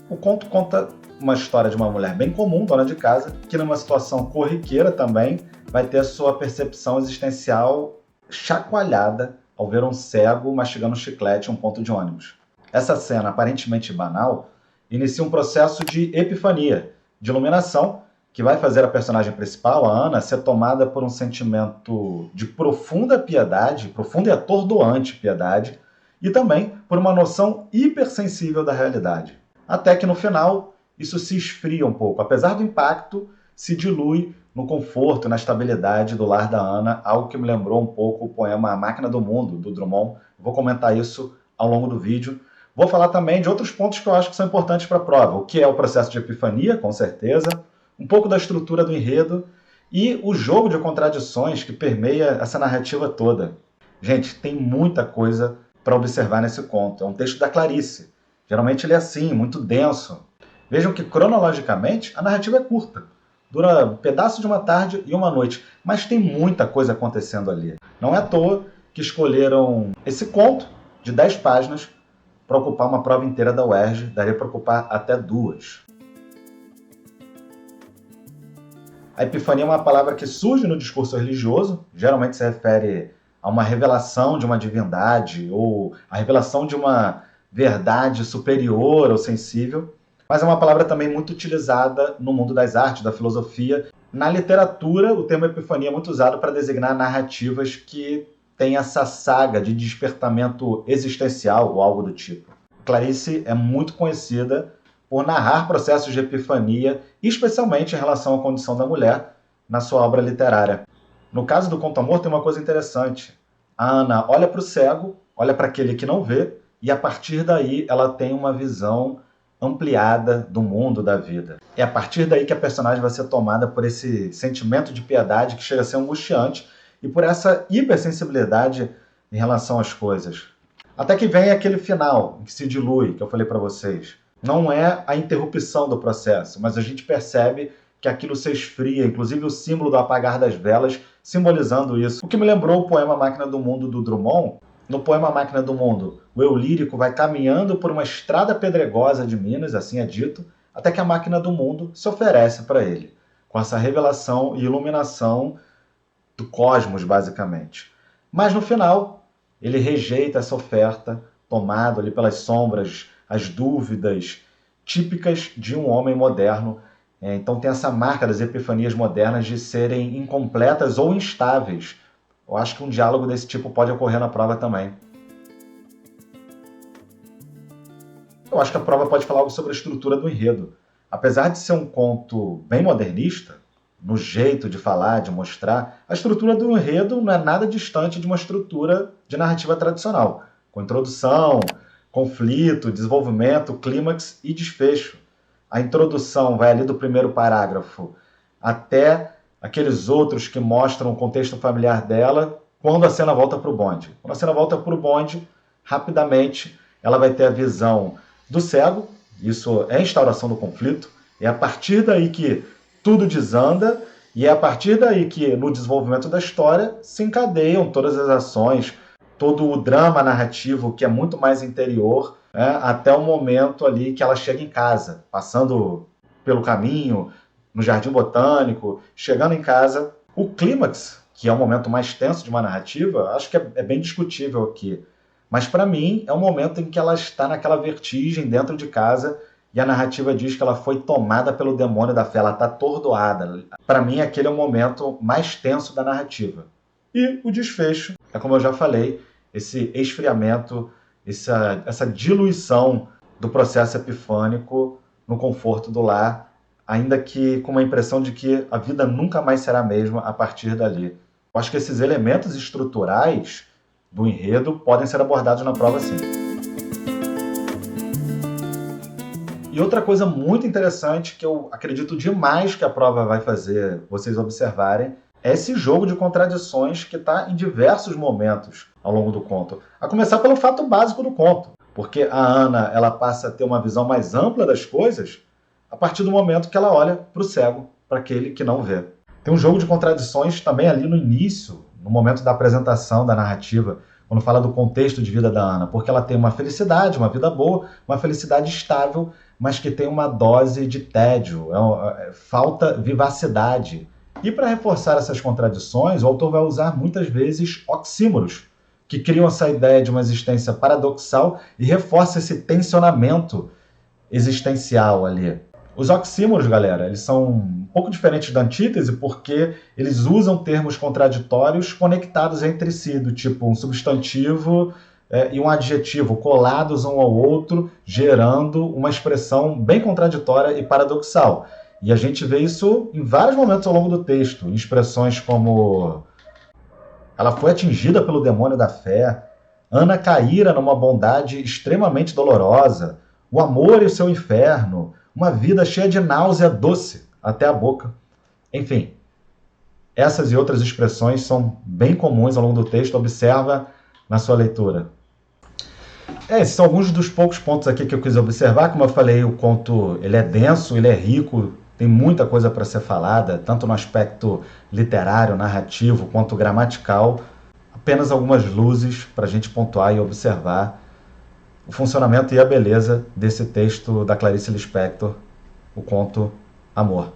O conto conta uma história de uma mulher bem comum, dona de casa, que numa situação corriqueira também vai ter a sua percepção existencial chacoalhada ao ver um cego mastigando um chiclete em um ponto de ônibus. Essa cena, aparentemente banal, inicia um processo de epifania, de iluminação, que vai fazer a personagem principal, a Ana, ser tomada por um sentimento de profunda piedade, profunda e atordoante piedade, e também por uma noção hipersensível da realidade. Até que no final, isso se esfria um pouco. Apesar do impacto, se dilui no conforto, na estabilidade do lar da Ana, algo que me lembrou um pouco o poema A Máquina do Mundo, do Drummond. Vou comentar isso ao longo do vídeo. Vou falar também de outros pontos que eu acho que são importantes para a prova. O que é o processo de epifania, com certeza, um pouco da estrutura do enredo e o jogo de contradições que permeia essa narrativa toda. Gente, tem muita coisa para observar nesse conto. É um texto da Clarice. Geralmente ele é assim, muito denso. Vejam que, cronologicamente, a narrativa é curta. Dura um pedaço de uma tarde e uma noite. Mas tem muita coisa acontecendo ali. Não é à toa que escolheram esse conto de 10 páginas para ocupar uma prova inteira da UERJ. Daria para ocupar até 2. A epifania é uma palavra que surge no discurso religioso. Geralmente se refere a uma revelação de uma divindade ou a revelação de uma verdade superior ou sensível, mas é uma palavra também muito utilizada no mundo das artes, da filosofia. Na literatura, o termo epifania é muito usado para designar narrativas que têm essa saga de despertamento existencial ou algo do tipo. Clarice é muito conhecida por narrar processos de epifania, especialmente em relação à condição da mulher, na sua obra literária. No caso do Conto Amor tem uma coisa interessante. A Ana olha para o cego, olha para aquele que não vê, e a partir daí ela tem uma visão ampliada do mundo, da vida. É a partir daí que a personagem vai ser tomada por esse sentimento de piedade que chega a ser angustiante e por essa hipersensibilidade em relação às coisas. Até que vem aquele final, que se dilui, que eu falei para vocês. Não é a interrupção do processo, mas a gente percebe que aquilo se esfria, inclusive o símbolo do apagar das velas, simbolizando isso. O que me lembrou o poema Máquina do Mundo, do Drummond. No poema Máquina do Mundo, o eu lírico vai caminhando por uma estrada pedregosa de Minas, assim é dito, até que a máquina do mundo se oferece para ele, com essa revelação e iluminação do cosmos, basicamente. Mas no final, ele rejeita essa oferta, tomado ali pelas sombras, as dúvidas típicas de um homem moderno. Então tem essa marca das epifanias modernas de serem incompletas ou instáveis. Eu acho que um diálogo desse tipo pode ocorrer na prova também. Eu acho que a prova pode falar algo sobre a estrutura do enredo. Apesar de ser um conto bem modernista, no jeito de falar, de mostrar, a estrutura do enredo não é nada distante de uma estrutura de narrativa tradicional, com introdução, conflito, desenvolvimento, clímax e desfecho. A introdução vai ali do primeiro parágrafo até aqueles outros que mostram o contexto familiar dela, quando a cena volta para o bonde. Quando a cena volta para o bonde, rapidamente ela vai ter a visão do cego, isso é a instauração do conflito, é a partir daí que tudo desanda, e é a partir daí que, no desenvolvimento da história, se encadeiam todas as ações, todo o drama narrativo, que é muito mais interior, até o momento ali que ela chega em casa, passando pelo caminho, no Jardim Botânico, chegando em casa. O clímax, que é o momento mais tenso de uma narrativa, acho que é bem discutível aqui. Mas para mim é o momento em que ela está naquela vertigem dentro de casa e a narrativa diz que ela foi tomada pelo demônio da fé, ela está atordoada. Para mim aquele é o momento mais tenso da narrativa. E o desfecho é, como eu já falei, esse esfriamento, essa diluição do processo epifânico no conforto do lar, ainda que com uma impressão de que a vida nunca mais será a mesma a partir dali. Eu acho que esses elementos estruturais do enredo podem ser abordados na prova, sim. E outra coisa muito interessante que eu acredito demais que a prova vai fazer vocês observarem é esse jogo de contradições que está em diversos momentos ao longo do conto. A começar pelo fato básico do conto, porque a Ana ela passa a ter uma visão mais ampla das coisas a partir do momento que ela olha para o cego, para aquele que não vê. Tem um jogo de contradições também ali no início, no momento da apresentação da narrativa, quando fala do contexto de vida da Ana, porque ela tem uma felicidade, uma vida boa, uma felicidade estável, mas que tem uma dose de tédio, falta vivacidade. E para reforçar essas contradições, o autor vai usar muitas vezes oxímoros, que criam essa ideia de uma existência paradoxal e reforça esse tensionamento existencial ali. Os oxímoros, galera, eles são um pouco diferentes da antítese porque eles usam termos contraditórios conectados entre si, do tipo um substantivo e um adjetivo colados um ao outro, gerando uma expressão bem contraditória e paradoxal. E a gente vê isso em vários momentos ao longo do texto, em expressões como ela foi atingida pelo demônio da fé, Ana caíra numa bondade extremamente dolorosa, o amor e o seu inferno, uma vida cheia de náusea doce até a boca. Enfim, essas e outras expressões são bem comuns ao longo do texto, observa na sua leitura. Esses são alguns dos poucos pontos aqui que eu quis observar. Como eu falei, o conto ele é denso, ele é rico, tem muita coisa para ser falada, tanto no aspecto literário, narrativo, quanto gramatical. Apenas algumas luzes para a gente pontuar e observar o funcionamento e a beleza desse texto da Clarice Lispector, o conto Amor.